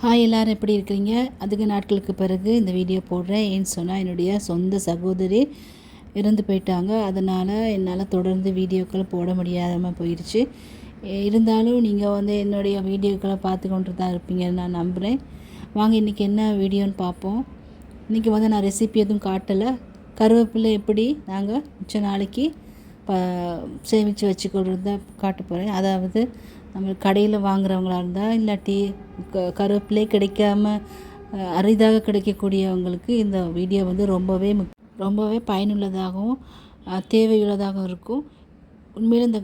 Hi எல்லோரும் எப்படி இருக்கிறீங்க? அதிக நாட்களுக்கு பிறகு இந்த வீடியோ போடுறேன். ஏன்னு சொன்னால் என்னுடைய சொந்த சகோதரி இறந்து போயிட்டாங்க. அதனால் என்னால் தொடர்ந்து வீடியோக்களை போட முடியாமல் போயிடுச்சு. இருந்தாலும் நீங்கள் என்னுடைய வீடியோக்களை பார்த்து கொண்டு தான் இருப்பீங்கன்னு நான் நம்புகிறேன். வாங்க இன்றைக்கி என்ன வீடியோன்னு பார்ப்போம். இன்றைக்கி நான் ரெசிபி எதுவும் காட்டலை. கருவேப்பிலை எப்படி நாங்கள் மிச்ச நாளைக்கு சேமித்து வச்சுக்கிறது தான் காட்ட போகிறேன். அதாவது நம்ம கடையில் வாங்குறவங்களா இருந்தால் இல்லாட்டி கருவேப்பிலை கிடைக்காம அரிதாக கிடைக்கக்கூடியவங்களுக்கு இந்த வீடியோ ரொம்பவே பயனுள்ளதாகவும் தேவையுள்ளதாகவும் இருக்கும். உண்மையில்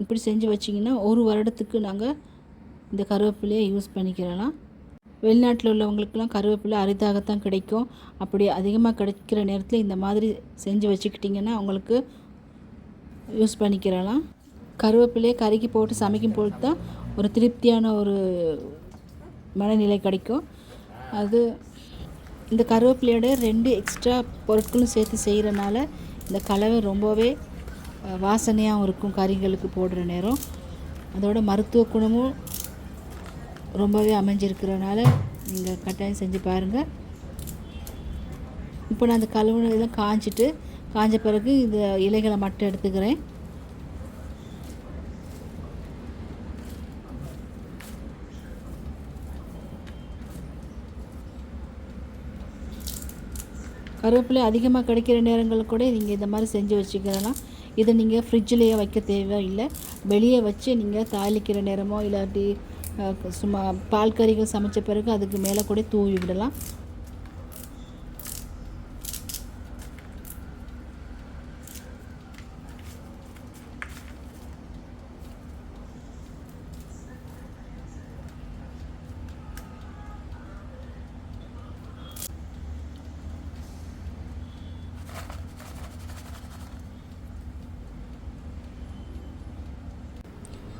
இப்படி செஞ்சு வச்சிங்கன்னா ஒரு வருடத்துக்கு நாங்கள் இந்த கருவேப்பிலையை யூஸ் பண்ணிக்கிறலாம். வெளிநாட்டில் உள்ளவங்களுக்கெல்லாம் கருவேப்பிலை அரிதாகத்தான் கிடைக்கும். அப்படி அதிகமாக கிடைக்கிற நேரத்தில் இந்த மாதிரி செஞ்சு வச்சுக்கிட்டிங்கன்னா அவங்களுக்கு யூஸ் பண்ணிக்கிறலாம். கருவேப்பிலையை கறிக்கு போட்டு சமைக்கும் போது தான் ஒரு திருப்தியான ஒரு மனநிலை கிடைக்கும். அது இந்த கருவேப்பிலையோட 2 எக்ஸ்ட்ரா பொருட்களும் சேர்த்து செய்கிறனால இந்த கலவை ரொம்பவே வாசனையாகவும் இருக்கும். கறிகளுக்கு போடுற நேரம் அதோட மருத்துவ குணமும் ரொம்பவே அமைஞ்சிருக்கிறனால நீங்கள் கட்டாயம் செஞ்சு பாருங்கள். இப்போ நான் அந்த கழுவுன இதெல்லாம் காஞ்ச பிறகு இந்த இலைகளை மட்டும் எடுத்துக்கிறேன். கருவேப்பிலை அதிகமாக கிடைக்கிற நேரங்களில் கூட நீங்கள் இந்த மாதிரி செஞ்சு வச்சுக்கலாம். இதை நீங்கள் ஃப்ரிட்ஜிலேயே வைக்க தேவையில்லை. வெளியே வச்சு நீங்கள் தாளிக்கிற நேரமோ இல்லாட்டி சும்மா பால் கறிகள் சமைச்ச பிறகு அதுக்கு மேலே கூட தூவி விடலாம்.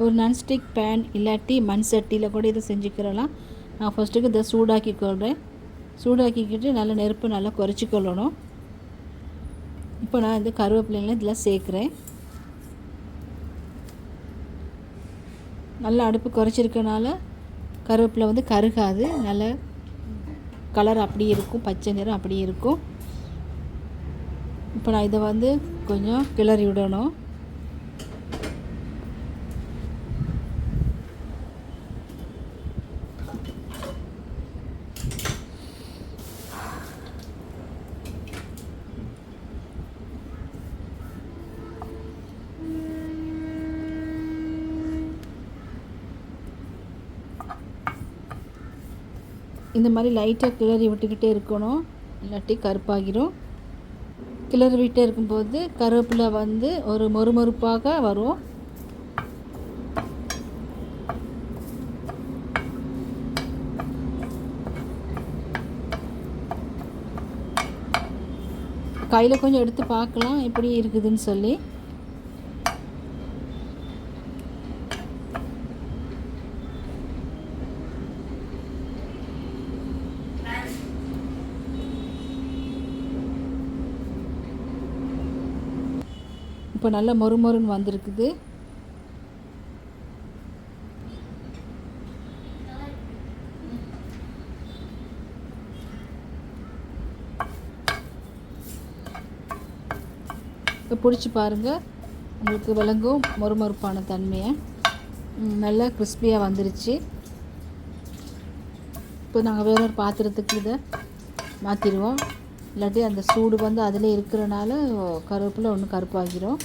ஒரு நான்ஸ்டிக் பேன் இல்லாட்டி மண் சட்டியில் கூட இதை செஞ்சுக்கிறலாம். நான் ஃபஸ்ட்டுக்கு இதை சூடாக்கிக்கிட்டு நல்லா நெருப்பு நல்லா குறைச்சிக்கொள்ளணும். இப்போ நான் இந்த கருவேப்பிலைங்களை இதில் சேர்க்குறேன். நல்லா அடுப்பு குறைச்சிருக்கனால கருவேப்பிலை கருகாது. நல்ல கலர் அப்படியே இருக்கும், பச்சை நிறம் அப்படியே இருக்கும். இப்போ நான் இதை கொஞ்சம் கிளறி விடணும். இந்த மாதிரி லைட்டாக கிளறி விட்டுக்கிட்டே இருக்கணும், இல்லாட்டி கருப்பாகிடும். கிளறி விட்டே இருக்கும்போது கருவேப்பிலை ஒரு மொறுமொறுப்பாக வரும். கையில் கொஞ்சம் எடுத்து பார்க்கலாம் எப்படி இருக்குதுன்னு சொல்லி. இப்போ நல்லா மொறுமொறுன்னு வந்திருக்குது. இப்போ பிடிச்சி பாருங்கள், உங்களுக்கு விளங்கும் மொறுமொறுப்பான தன்மையை. நல்லா கிறிஸ்பியாக வந்துருச்சு. இப்போ நாங்கள் வேற ஒரு பாத்திரத்துக்கு இதை மாற்றிடுவோம். இல்லாட்டி அந்த சூடு அதில் இருக்கிறனால கருவேப்பிலை ஒன்று கருப்பாகிடும்.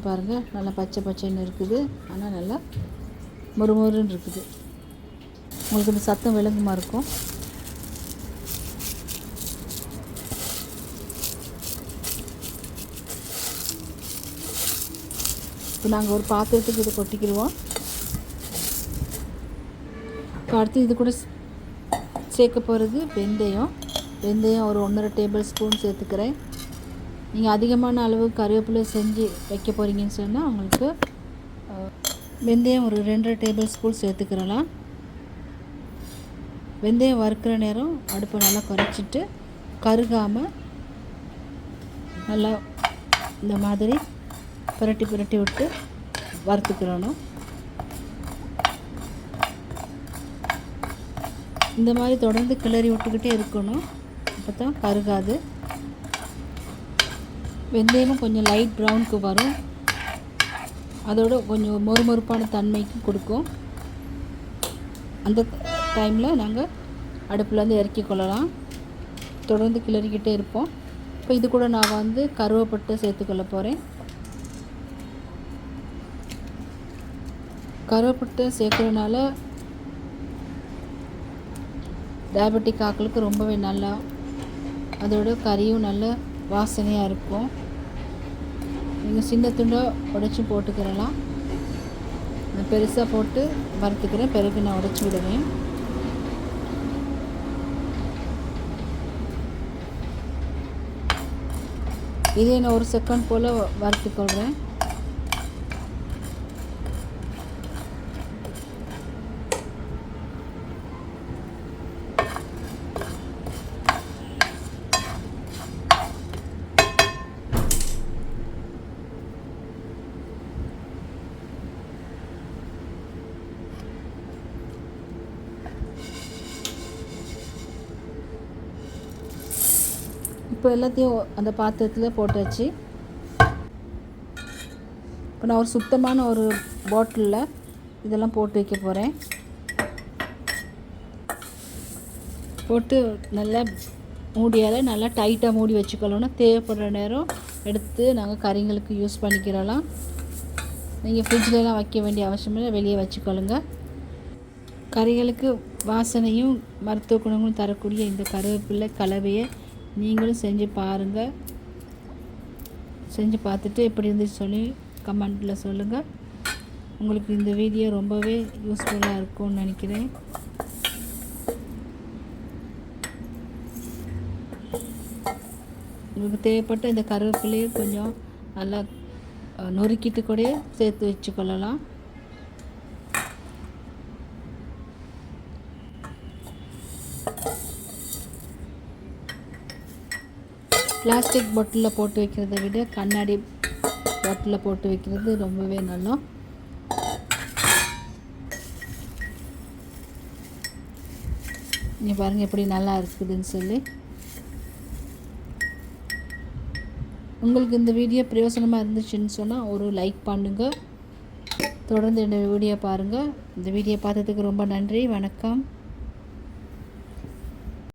பாருங்கள், நல்லா பச்சைன்னு இருக்குது. ஆனால் நல்லா மொறுமொறுன்னு இருக்குது. உங்களுக்கு இந்த சத்தம் விளங்குமா இருக்கும். இப்போ நாங்கள் ஒரு பாத்திரத்துக்கு இதை கொட்டிக்கிடுவோம். இப்போ அடுத்து இது கூட சேர்க்க போகிறது வெந்தயம் ஒரு 1.5 டேபிள் ஸ்பூன் சேர்த்துக்கிறேன். நீங்கள் அதிகமான அளவு கருவேப்பிலை செஞ்சு வைக்க போகிறீங்கன்னு சொன்னால் உங்களுக்கு வெந்தயம் ஒரு 2.5 டேபிள் ஸ்பூன் சேர்த்துக்கிறலாம். வெந்தயம் வறுக்கிற நேரம் அடுப்பை நல்லா குறைச்சிட்டு கருகாமல் நல்லா இந்த மாதிரி புரட்டி விட்டு வறுத்துக்கிறணும். இந்த மாதிரி தொடர்ந்து கிளறி விட்டுக்கிட்டே இருக்கணும், அப்போ தான் கருகாது. வெந்தயமும் கொஞ்சம் லைட் ப்ரௌனுக்கு வரும், அதோட கொஞ்சம் மொறுமொறுப்பான தன்மைக்கு கொடுக்கும். அந்த டைமில் நாங்கள் அடுப்புலேருந்து இறக்கி கொள்ளலாம். தொடர்ந்து கிளறிக்கிட்டே இருப்போம். இப்போ இது கூட நான் கருவேப்பட்டை சேர்த்துக்கொள்ள போகிறேன். கருவேப்பட்டை சேர்க்குறதுனால டயபெட்டிக் ஆட்களுக்கு ரொம்பவே நல்லா, அதோட கறியும் நல்ல வாசனையாக இருக்கும். நீங்கள் சின்ன துண்டாக உடைச்சி போட்டுக்கிறலாம். நான் பெருசாக போட்டு வறுத்துக்கிறேன், பிறகு நான் உடைச்சி விடுவேன். இதே நான் 1 செகண்ட் போல் வறுத்துக்கொள்கிறேன். இப்போ எல்லாத்தையும் அந்த பாத்திரத்தில் போட்டாச்சு. இப்போ நான் ஒரு சுத்தமான ஒரு பாட்டிலில் இதெல்லாம் போட்டு வைக்க போகிறேன். போட்டு நல்லா மூடியால் நல்லா டைட்டாக மூடி வச்சுக்கொள்ளணும். தேவைப்படுற நேரம் எடுத்து நாங்கள் கறிங்களுக்கு யூஸ் பண்ணிக்கிறலாம். நீங்கள் ஃப்ரிட்ஜிலலாம் வைக்க வேண்டிய அவசியம் இல்லை, வெளியே வச்சுக்கொள்ளுங்க. கறிகளுக்கு வாசனையும் மருத்துவ குணங்களும் தரக்கூடிய இந்த கருவேப்பிலை கலவையை நீங்களும் செஞ்சு பாருங்கள். செஞ்சு பார்த்துட்டு எப்படி இருந்துச்சு சொல்லி கமெண்ட்டில் சொல்லுங்கள். உங்களுக்கு இந்த வீடியோ ரொம்பவே யூஸ்ஃபுல்லாக இருக்கும்னு நினைக்கிறேன். உங்களுக்கு தேவைப்பட்ட இந்த கருவேப்பிலையை கொஞ்சம் நல்லா நொறுக்கிட்டு கூட சேர்த்து வச்சுக்கொள்ளலாம். பிளாஸ்டிக் பாட்டிலில் போட்டு வைக்கிறத விட கண்ணாடி பாட்டிலில் போட்டு வைக்கிறது ரொம்பவே நல்லா. நீங்கள் பாருங்கள் எப்படி நல்லா இருக்குதுன்னு சொல்லி. உங்களுக்கு இந்த வீடியோ பிரயோஜனமாக இருந்துச்சுன்னு சொன்னால் ஒரு லைக் பண்ணுங்கள். தொடர்ந்து இந்த வீடியோ பாருங்கள். இந்த வீடியோ பார்த்ததுக்கு ரொம்ப நன்றி. வணக்கம்.